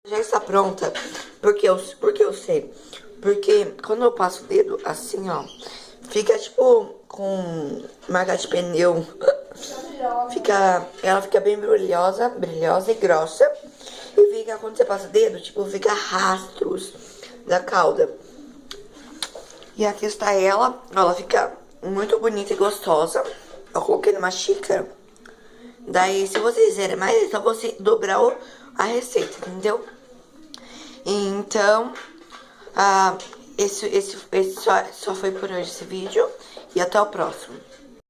Já está pronta, porque eu sei. Porque quando eu passo o dedo assim, ó, fica tipo com marca de pneu. Ela fica bem brilhosa e grossa. E fica, quando você passa o dedo, tipo, fica rastros da cauda. E aqui está ela fica muito bonita e gostosa. Eu coloquei numa xícara. Daí, se vocês quiserem mais, é só você dobrar a receita, entendeu? Então, esse só foi por hoje esse vídeo. E até o próximo.